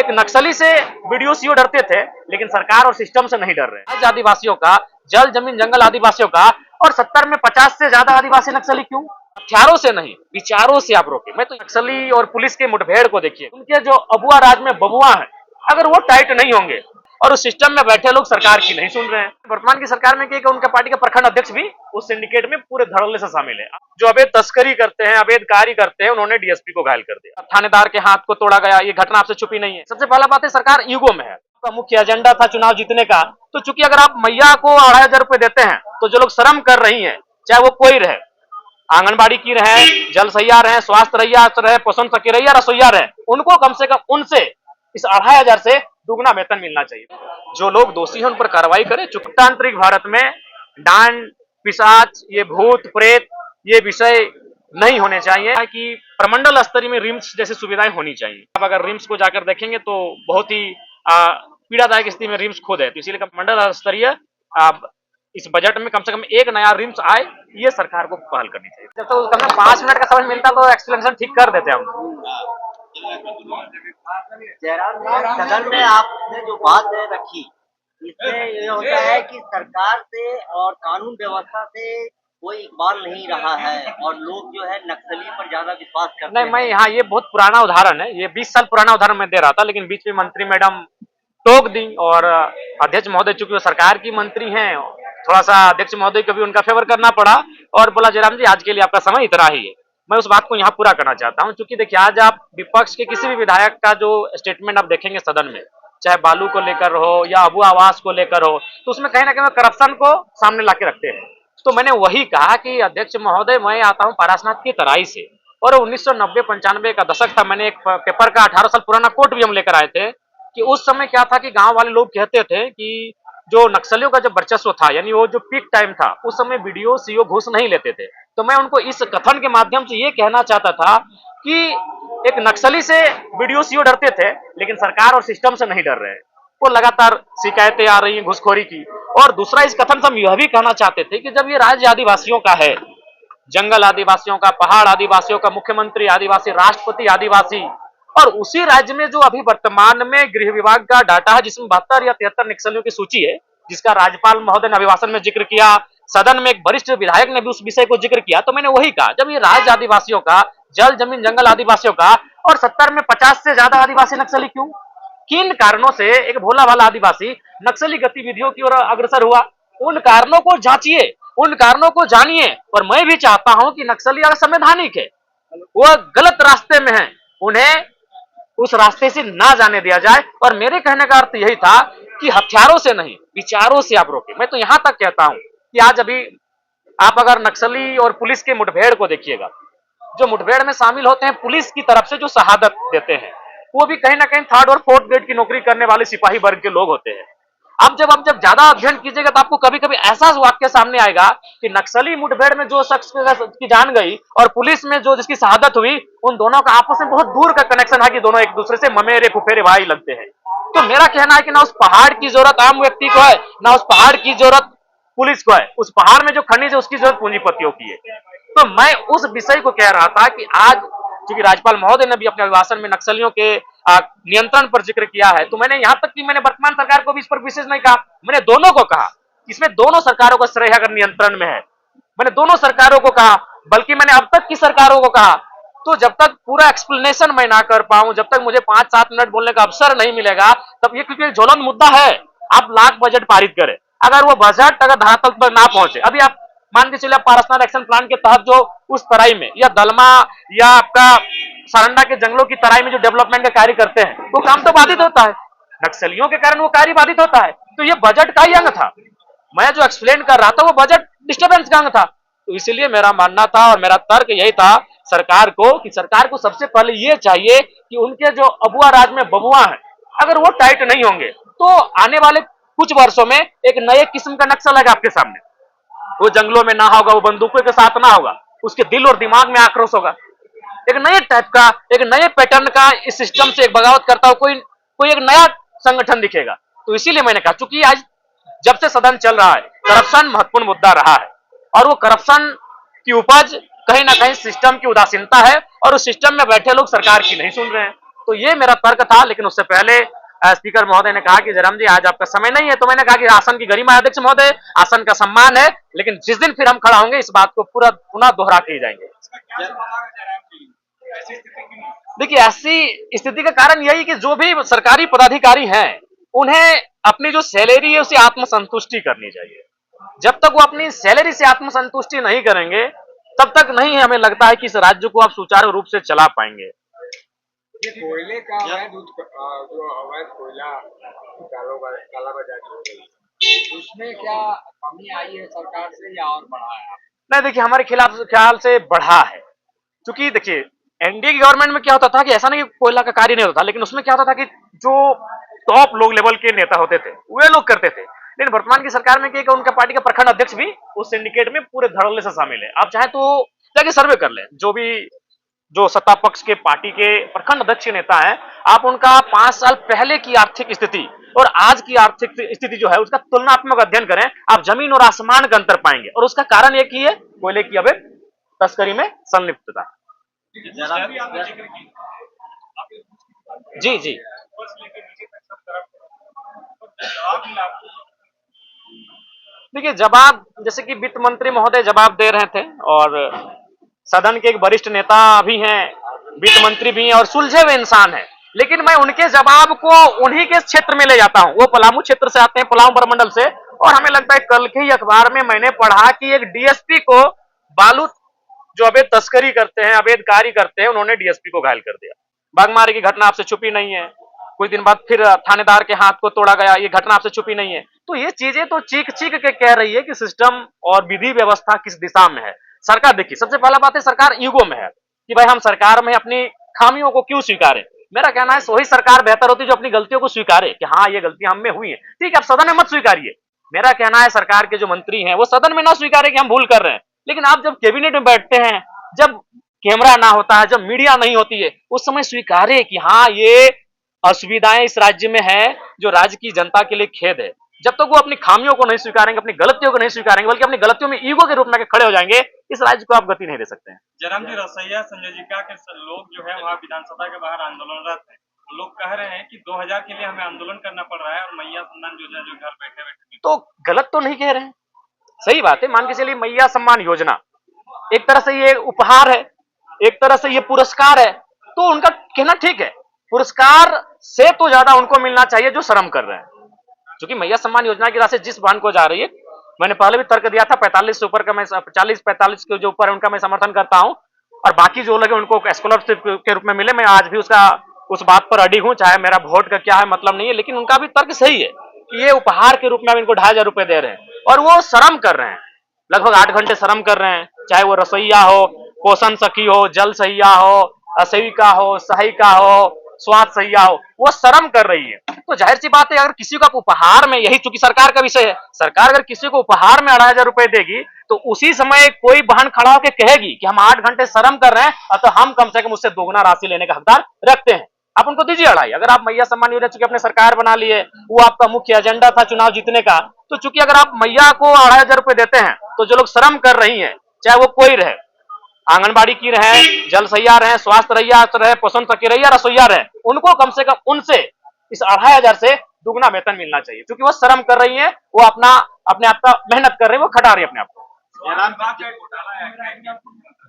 एक नक्सली से BDO CO डरते थे, लेकिन सरकार और सिस्टम से नहीं डर रहे। आज आदिवासियों का, जल जमीन जंगल आदिवासियों का, और 70 में 50 से ज्यादा आदिवासी नक्सली क्यों? हथियारों से नहीं, विचारों से आप रोके। मैं तो नक्सली और पुलिस के मुठभेड़ को देखिए, उनके जो अबुआ राज में बबुआ है, अगर वो टाइट नहीं होंगे और उस सिस्टम में बैठे लोग सरकार की नहीं सुन रहे हैं। वर्तमान की सरकार में कि उनका पार्टी का प्रखंड अध्यक्ष भी उस सिंडिकेट में पूरे धड़ल्ले से शामिल है। जो अवैध तस्करी करते हैं, अवैध कार्य करते हैं, उन्होंने डीएसपी को घायल कर दिया। थानेदार के हाथ को तोड़ा गया, ये घटना आपसे छुपी नहीं है। सबसे पहला बात है, सरकार ईगो में है। तो मुख्य एजेंडा था चुनाव जीतने का, तो चूंकि अगर आप मैया को 2500 रुपए देते हैं, तो जो लोग शर्म कर रही है, चाहे वो कोई रहे, आंगनबाड़ी की रहे, जल सैया रहे, स्वास्थ्य रैया रहे, पोषण सखी रसोईया रहे, उनको कम से कम उनसे इस 2500 से दुगना वेतन मिलना चाहिए। जो लोग दोषी हैं उन पर कार्रवाई करें। लोकतांत्रिक भारत में डांड, पिशाच, ये भूत प्रेत, ये विषय नहीं होने चाहिए कि प्रमंडल स्तरीय में रिम्स जैसी सुविधाएं होनी चाहिए। अब अगर रिम्स को जाकर देखेंगे तो बहुत ही पीड़ादायक स्थिति में रिम्स खुद है। तो इसीलिए मंडल स्तरीय इस बजट में कम से कम एक नया रिम्स आए, ये सरकार को पहल करनी चाहिए। जब तो कम से कम 5 मिनट का समय मिलता तो एक्सप्लेनेशन ठीक कर देते हम। जयराम जी, सदन में आपने जो बात रखी, इसमें ये होता है कि सरकार से और कानून व्यवस्था से कोई इकबाल नहीं रहा है और लोग जो है नक्सली पर ज्यादा विश्वास करते हैं। नहीं, मैं यहाँ ये बहुत पुराना उदाहरण है, ये 20 साल पुराना उदाहरण मैं दे रहा था, लेकिन बीच में मंत्री मैडम टोक दी और अध्यक्ष महोदय चूंकि वो सरकार की मंत्री हैं, थोड़ा सा अध्यक्ष महोदय को भी उनका फेवर करना पड़ा और बोला जयराम जी आज के लिए आपका समय इतना ही है। मैं उस बात को यहाँ पूरा करना चाहता हूँ, क्योंकि देखिए आज आप विपक्ष के किसी भी विधायक का जो स्टेटमेंट आप देखेंगे सदन में, चाहे बालू को लेकर हो या अबू आवास को लेकर हो, तो उसमें कहीं ना कहीं करप्शन को सामने ला के रखते हैं। तो मैंने वही कहा कि अध्यक्ष महोदय, मैं आता हूँ पारसनाथ की तराई से और 1990-95 का दशक था। मैंने एक पेपर का 18 साल पुराना कोट भी हम लेकर आए थे कि उस समय क्या था कि गांव वाले लोग कहते थे कि जो नक्सलियों का जो वर्चस्व था, यानी वो जो पीक टाइम था, उस समय बीडीओ सीओ घूस नहीं लेते थे। तो मैं उनको इस कथन के माध्यम से ये कहना चाहता था कि एक नक्सली से बीडीओ सीओ डरते थे, लेकिन सरकार और सिस्टम से नहीं डर रहे। वो लगातार शिकायतें आ रही हैं घुसखोरी की। और दूसरा इस कथन से हम यह भी कहना चाहते थे कि जब ये राज्य आदिवासियों का है, जंगल आदिवासियों का, पहाड़ आदिवासियों का, मुख्यमंत्री आदिवासी, राष्ट्रपति आदिवासी, और उसी राज्य में जो अभी वर्तमान में गृह विभाग का डाटा है जिसमें 72 या 73 नक्सलियों की सूची है, जिसका राज्यपाल महोदय ने अभिभाषण में जिक्र किया, सदन में एक वरिष्ठ विधायक ने भी उस विषय को जिक्र किया। तो मैंने वही कहा, जब ये राज्य आदिवासियों का, जल जमीन जंगल आदिवासियों का, और 70 में 50 से ज्यादा आदिवासी नक्सली क्यों? किन कारणों से एक भोला भाला आदिवासी नक्सली गतिविधियों की ओर अग्रसर हुआ? उन कारणों को जांचिए, उन कारणों को जानिए। और मैं भी चाहता हूं कि नक्सली अगर संवैधानिक है, वो गलत रास्ते में है, उन्हें उस रास्ते से ना जाने दिया जाए। और मेरे कहने का अर्थ यही था कि हथियारों से नहीं, विचारों से आप रोके। मैं तो यहां तक कहता हूं कि आज अभी आप अगर नक्सली और पुलिस के मुठभेड़ को देखिएगा, जो मुठभेड़ में शामिल होते हैं पुलिस की तरफ से जो शहादत देते हैं, वो भी कहीं ना कहीं 3rd और 4th ग्रेड की नौकरी करने वाले सिपाही वर्ग के लोग होते हैं। अब जब ज्यादा अध्ययन कीजिएगा तो आपको कभी कभी ऐसा वाक्य सामने आएगा कि नक्सली मुठभेड़ में जो शख्स की जान गई और पुलिस में जो जिसकी शहादत हुई, उन दोनों का आपस में बहुत दूर का कनेक्शन है कि दोनों एक दूसरे से ममेरे फुफेरे भाई लगते हैं। तो मेरा कहना है कि ना उस पहाड़ की जरूरत आम व्यक्ति को है, ना उस पहाड़ की जरूरत पुलिस को है। उस पहाड़ में जो खनिज है उसकी जरूरत पूंजीपतियों की है। तो मैं उस विषय को कह रहा था कि आज क्योंकि राज्यपाल महोदय ने भी अपने अभिभाषण में नक्सलियों के नियंत्रण पर जिक्र किया है, तो मैंने यहां तक कि मैंने वर्तमान सरकार को भी इस पर विशेष नहीं कहा, मैंने दोनों को कहा। इसमें दोनों सरकारों का श्रेय अगर नियंत्रण में है, मैंने दोनों सरकारों को कहा, बल्कि मैंने अब तक की सरकारों को कहा। तो जब तक पूरा एक्सप्लेनेशन मैं ना कर पाऊं, जब तक मुझे 5-7 मिनट बोलने का अवसर नहीं मिलेगा, तब ये क्योंकि ज्वलंत मुद्दा है। आप लाख बजट पारित करें, अगर वो बजट अगर धरातल पर ना पहुंचे, अभी आप मान के चलिए पारसनाथ एक्शन प्लान के तहत जो उस तराई में या दलमा या आपका सारंडा के जंगलों की तराई में जो डेवलपमेंट का कार्य करते हैं, वो काम तो बाधित होता है, नक्सलियों के कारण वो कार्य बाधित होता है। तो ये बजट का ही अंग था, मैं जो एक्सप्लेन कर रहा था वो बजट डिस्टर्बेंस का अंग था। तो इसीलिए मेरा मानना था और मेरा तर्क यही था सरकार को कि सरकार को सबसे पहले ये चाहिए कि उनके जो अबुआ राज में बबुआ है, अगर वो टाइट नहीं होंगे तो आने वाले कुछ वर्षों में एक नए किस्म का नक्सल आएगा आपके सामने। वो जंगलों में ना होगा, वो बंदूकों के साथ ना होगा, उसके दिल और दिमाग में आक्रोश होगा, एक नए टाइप का, एक नए पैटर्न का इस सिस्टम से एक बगावत करता हुआ कोई एक नया संगठन दिखेगा। तो इसीलिए मैंने कहा, चूंकि आज जब से सदन चल रहा है करप्शन महत्वपूर्ण मुद्दा रहा है, और वो करप्शन की उपज कहीं ना कहीं सिस्टम की उदासीनता है, और उस सिस्टम में बैठे लोग सरकार की नहीं सुन रहे हैं। तो ये मेरा तर्क था। लेकिन उससे पहले स्पीकर महोदय ने कहा कि जयराम जी आज आपका समय नहीं है, तो मैंने कहा कि आसन की गरिमा है अध्यक्ष महोदय, आसन का सम्मान है, लेकिन जिस दिन फिर हम खड़ा होंगे इस बात को पूरा पुनः दोहरा के जाएंगे। देखिए ऐसी स्थिति का कारण यही कि जो भी सरकारी पदाधिकारी हैं उन्हें अपनी जो सैलरी है उसे आत्मसंतुष्टि करनी चाहिए। जब तक वो अपनी सैलरी से आत्मसंतुष्टि नहीं करेंगे तब तक नहीं हमें लगता है कि इस राज्य को आप सुचारू रूप से चला पाएंगे। ये कोयले का जो अवैध कोयला कालाबाजारी हो रही है, उसमें क्या कमी आई है सरकार से या और बढ़ा है? नहीं देखिए हमारे खिलाफ ख्याल से बढ़ा है, क्योंकि देखिए एनडीए की गवर्नमेंट में क्या होता था कि ऐसा नहीं कि कोयला का कार्य नहीं होता, लेकिन उसमें क्या होता था कि जो टॉप लोग लेवल के नेता होते थे वे लोग करते थे। लेकिन वर्तमान की सरकार में क्या उनका पार्टी का प्रखंड अध्यक्ष भी उस सिंडिकेट में पूरे धड़ल्ले से शामिल है। आप चाहे तो जाके सर्वे कर लें, जो सत्ता पक्ष के पार्टी के प्रखंड अध्यक्ष नेता हैं, आप उनका 5 साल पहले की आर्थिक स्थिति और आज की आर्थिक स्थिति जो है उसका तुलनात्मक अध्ययन करें, आप जमीन और आसमान का अंतर पाएंगे। और उसका कारण एक ही है, कोयले की अवैध तस्करी में संलिप्तता। जी जी देखिए जवाब जैसे कि वित्त मंत्री महोदय जवाब दे रहे थे और सदन के एक वरिष्ठ नेता भी हैं, वित्त मंत्री भी हैं और सुलझे हुए इंसान हैं, लेकिन मैं उनके जवाब को उन्हीं के क्षेत्र में ले जाता हूं। वो पलामू क्षेत्र से आते हैं, पलामू प्रमंडल से, और हमें लगता है कल के ही अखबार में मैंने पढ़ा कि एक डीएसपी को बालू जो अवैध तस्करी करते हैं, अवैध कार्य करते हैं, उन्होंने डीएसपी को घायल कर दिया। बागमारी की घटना आपसे छुपी नहीं है, कुछ दिन बाद फिर थानेदार के हाथ को तोड़ा गया, ये घटना आपसे छुपी नहीं है। तो ये चीजें तो चीख चीख के कह रही है कि सिस्टम और विधि व्यवस्था किस दिशा में है। सरकार देखिए सबसे पहला बात है सरकार ईगो में है कि भाई हम सरकार में अपनी खामियों को क्यों स्वीकारें। मेरा कहना है वही सरकार बेहतर होती जो अपनी गलतियों को स्वीकारे कि हाँ ये गलतियां हम में हुई है। ठीक है आप सदन में मत स्वीकारिए, मेरा कहना है सरकार के जो मंत्री हैं वो सदन में ना स्वीकारे कि हम भूल कर रहे हैं, लेकिन आप जब कैबिनेट में बैठते हैं, जब कैमरा ना होता है, जब मीडिया नहीं होती है, उस समय स्वीकारे कि हाँ ये असुविधाएं इस राज्य में है जो राज्य की जनता के लिए खेद है। जब तक वो अपनी खामियों को नहीं स्वीकारेंगे, अपनी गलतियों को नहीं स्वीकारेंगे, बल्कि अपनी गलतियों में ईगो के रूप में खड़े हो जाएंगे, इस राज्य को आप गति नहीं दे सकते हैं। जयराम जी रसैया संयोजिका के लोग जो है वहाँ विधानसभा के बाहर आंदोलनरत है, लोग कह रहे हैं कि 2000 के लिए हमें आंदोलन करना पड़ रहा है और मैया सम्मान योजना जो घर बैठे बैठे, तो गलत तो नहीं कह रहे हैं, सही बात है। मान के चलिए मैया सम्मान योजना एक तरह से ये उपहार है, एक तरह से ये पुरस्कार है, तो उनका कहना ठीक है। पुरस्कार से तो ज्यादा उनको मिलना चाहिए जो श्रम कर रहे हैं, क्योंकि मैया सम्मान योजना की राशि जिस वाहन को जा रही है, मैंने पहले भी तर्क दिया था 45 से ऊपर का मैं 40-45 के जो ऊपर है उनका मैं समर्थन करता हूं, और बाकी जो लगे उनको स्कॉलरशिप के रूप में मिले, मैं आज भी उस बात पर अड़ी हूं, चाहे मेरा वोट का क्या है मतलब नहीं है, लेकिन उनका भी तर्क सही है कि ये उपहार के रूप में हम इनको 2500 रुपए दे रहे हैं और वो श्रम कर रहे हैं, लगभग 8 घंटे श्रम कर रहे हैं, चाहे वो रसोईया हो, पोषण सखी हो, जल सहिया हो, सेविका हो, सहायिका हो, स्वास्थ्य सहिया हो, वो श्रम कर रही है। तो जाहिर सी बात है अगर किसी को आप उपहार में, यही चूंकि सरकार का विषय है, सरकार अगर किसी को उपहार में 2500 रुपए देगी तो उसी समय कोई बहन खड़ा होकर कहेगी कि हम 8 घंटे श्रम कर रहे हैं तो हम कम से कम उससे दोगुना राशि लेने का हकदार रखते हैं, आप उनको दीजिए 2.5। अगर आप मैया सम्मान योजना चूंकि अपने सरकार बना लिए, वो आपका मुख्य एजेंडा था चुनाव जीतने का, तो चूंकि अगर आप मैया को 2500 रुपए देते हैं तो जो लोग श्रम कर रही हैं, चाहे वो कोई रहे, आंगनबाड़ी की रहे, जल सहिया रहे, स्वास्थ्य रहिया रहे, पोषण सखी रहिया, रसोईया रहे, उनको कम से कम उनसे इस 2500 से दुगना वेतन मिलना चाहिए, क्योंकि वो श्रम कर रही हैं, वो अपने आप का मेहनत कर रही है, वो खटा रही है अपने आप को।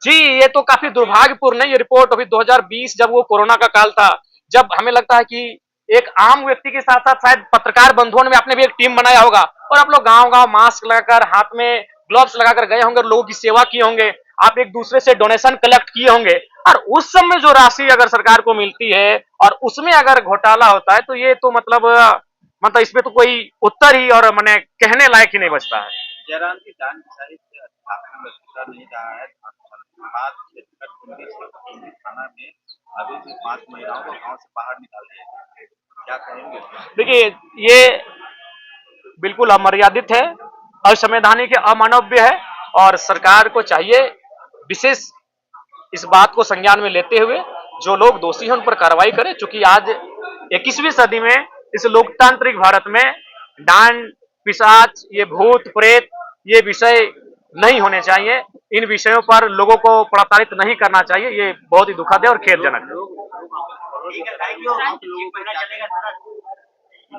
जी ये तो काफी दुर्भाग्यपूर्ण है ये रिपोर्ट। अभी 2020 जब वो कोरोना का काल था, जब हमें लगता है कि एक आम व्यक्ति के साथ साथ शायद पत्रकार बंधुओं ने अपने भी एक टीम बनाया होगा और आप लोग गांव गांव मास्क लगाकर, हाथ में ग्लव्स लगाकर गए होंगे, लोगों की सेवा की होंगे, आप एक दूसरे से डोनेशन कलेक्ट किए होंगे, और उस समय जो राशि अगर सरकार को मिलती है और उसमें अगर घोटाला होता है तो ये तो मतलब इसमें तो कोई उत्तर ही और मैंने कहने लायक ही नहीं बचता है। जयराम की जान बिसारी से ठाकरे में सुधर नहीं रहा है। थाना में अभी भी 5 महिलाओं को गांव से बाहर निकाल दिया है, क्या कहेंगे? देखिए ये बिल्कुल अमर्यादित है, असंवैधानिक है, अमानवीय है, और सरकार को चाहिए विशेष इस बात को संज्ञान में लेते हुए जो लोग दोषी हैं उन पर कार्रवाई करें, क्योंकि आज 21वीं सदी में इस लोकतांत्रिक भारत में डांड पिशाच, ये भूत प्रेत, ये विषय नहीं होने चाहिए। इन विषयों पर लोगों को प्रताड़ित नहीं करना चाहिए, ये बहुत ही दुखद है और खेदजनक है। ठीक है, थैंक यू। आप लोगों को क्या चलेगा?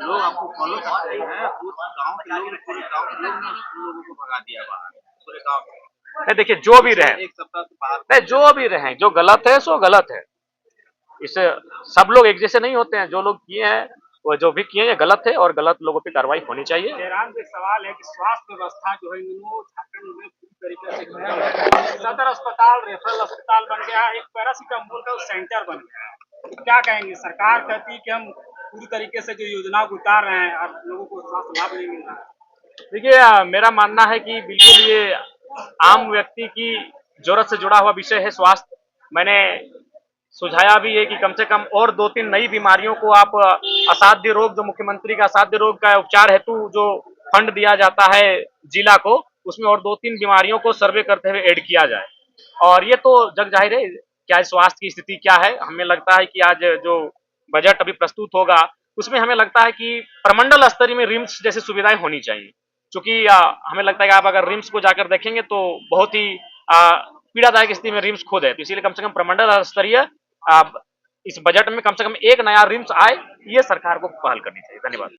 लोग आपको फॉलो करते हैं, उस गांव के लोग, पूरे गांव के लोग ने उन लोगों को भगा दिया बाहर, पूरे गांव में। नहीं देखिए, जो भी रहे, एक सप्ताह से बाहर नहीं जो भी रहे, जो गलत है सो गलत है। इसे सब लोग एक जैसे नहीं होते हैं, जो लोग किए हैं वो जो भी किए हैं गलत है और गलत लोगों पे कार्रवाई होनी चाहिए। जयराम जी, सवाल है कि स्वास्थ्य व्यवस्था जो है झारखंड में पूरी तरीके से खराब है। सदर अस्पताल रेफरल अस्पताल बन गया है, एक पैरासीटामोल का सेंटर बन गया है। क्या कहेंगे? सरकार कहती है कि हम पूरी तरीके से जो योजना को उतार रहे हैं और लोगों को स्वास्थ्य लाभ नहीं मिल रहा है। देखिए, मेरा मानना है कि बिल्कुल ये आम व्यक्ति की जरूरत से जुड़ा हुआ विषय है स्वास्थ्य। मैंने सुझाया भी है कि कम से कम और 2-3 नई बीमारियों को आप असाध्य रोग, जो मुख्यमंत्री का असाध्य रोग का उपचार हेतु जो फंड दिया जाता है जिला को, उसमें और 2-3 बीमारियों को सर्वे करते हुए ऐड किया जाए। और ये तो जग जाहिर है, क्या स्वास्थ्य की स्थिति क्या है। हमें लगता है कि आज जो बजट अभी प्रस्तुत होगा उसमें हमें लगता है कि प्रमंडल स्तरीय में रिम्स जैसी सुविधाएं होनी चाहिए। क्योंकि हमें लगता है कि आप अगर रिम्स को जाकर देखेंगे तो बहुत ही पीड़ादायक स्थिति में रिम्स खुद है। तो इसीलिए कम से कम प्रमंडल स्तरीय इस बजट में कम से कम एक नया रिम्स आए, ये सरकार को पहल करनी चाहिए। धन्यवाद।